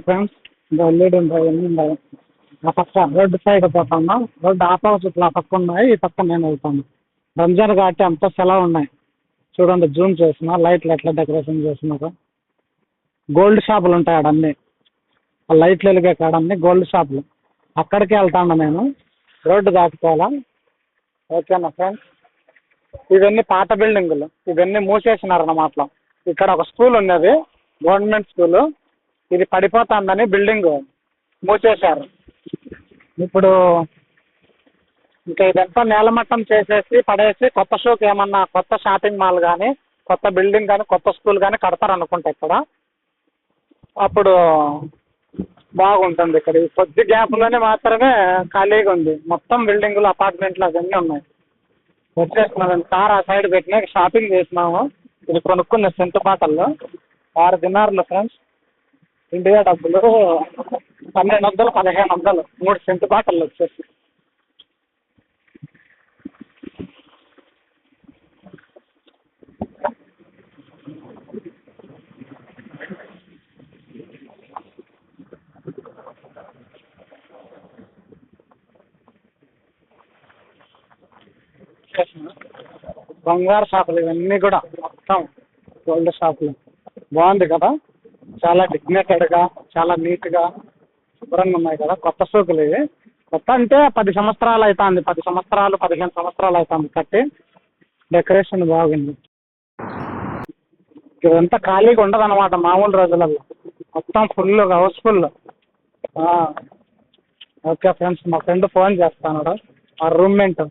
చూడండి friends, LED ఎన్ని ఉన్నాయి. ఆ పక్క రోడ్డు సైడ్ పోతాను, రోడ్డు ఆపోజిట్లో ఆ పక్క ఉన్నాయి, ఈ పక్క నేను వెళ్తాను. రంజాన్ కాబట్టి అంతా సెలవు ఉన్నాయి. చూడండి జూమ్ చేసిన లైట్లు ఎట్లా డెకరేషన్ చేసినారు. గోల్డ్ షాపులు ఉంటాయి ఆడన్నీ, ఆ లైట్లు వెలిగే కాడన్నీ గోల్డ్ షాపులు. అక్కడికి వెళ్తాను నేను, రోడ్డు దాటుకోవాలా. ఓకేనా ఫ్రెండ్స్, ఇవన్నీ పాత బిల్డింగులు, ఇవన్నీ మూసేసినారు అన్నమాట. ఇక్కడ ఒక స్కూల్ ఉన్నది, గవర్నమెంట్ స్కూలు. ఇది పడిపోతుందని బిల్డింగ్ మూసేశారు. ఇప్పుడు ఇంకా ఇదంతా నేలమట్టం చేసేసి పడేసి కొత్త షోకి ఏమన్నా కొత్త షాపింగ్ మాల్ కానీ, కొత్త బిల్డింగ్ కానీ, కొత్త స్కూల్ కానీ కడతారనుకుంటా ఇక్కడ. అప్పుడు బాగుంటుంది. ఇక్కడ ఈ కొద్ది గ్యాప్లోనే మాత్రమే ఖాళీగా ఉంది. మొత్తం బిల్డింగులు, అపార్ట్మెంట్లు అవన్నీ ఉన్నాయి. వచ్చేస్తున్నాం కార్ ఆ సైడ్ పెట్టినా షాపింగ్ చేసినాము. ఇది కొనుక్కున్న సెంటు బాటల్లో 6 దినార్లు ఫ్రెండ్స్. ఇండియా డబ్బులు 1200, 1500, 3 సెంటు బాటల్లో వచ్చేసి. బంగారు షాపులు ఇవన్నీ కూడా మొత్తం గోల్డ్ షాపులు. బాగుంది కదా, చాలా డిగ్నేటెడ్గా, చాలా నీట్గా, శుభ్రంగా ఉన్నాయి కదా. కొత్త షోకులు ఇవి. కొత్త అంటే 10 సంవత్సరాలు అవుతుంది, 10 సంవత్సరాలు 15 సంవత్సరాలు అవుతుంది కట్టి. డెకరేషన్ బాగుంది. ఇదంతా ఖాళీగా ఉండదు అనమాట మామూలు రోజులలో, మొత్తం ఫుల్ హౌస్ఫుల్. ఓకే ఫ్రెండ్స్, మా ఫ్రెండ్ ఫోన్ చేస్తాను, ఆ రూమ్మేట్.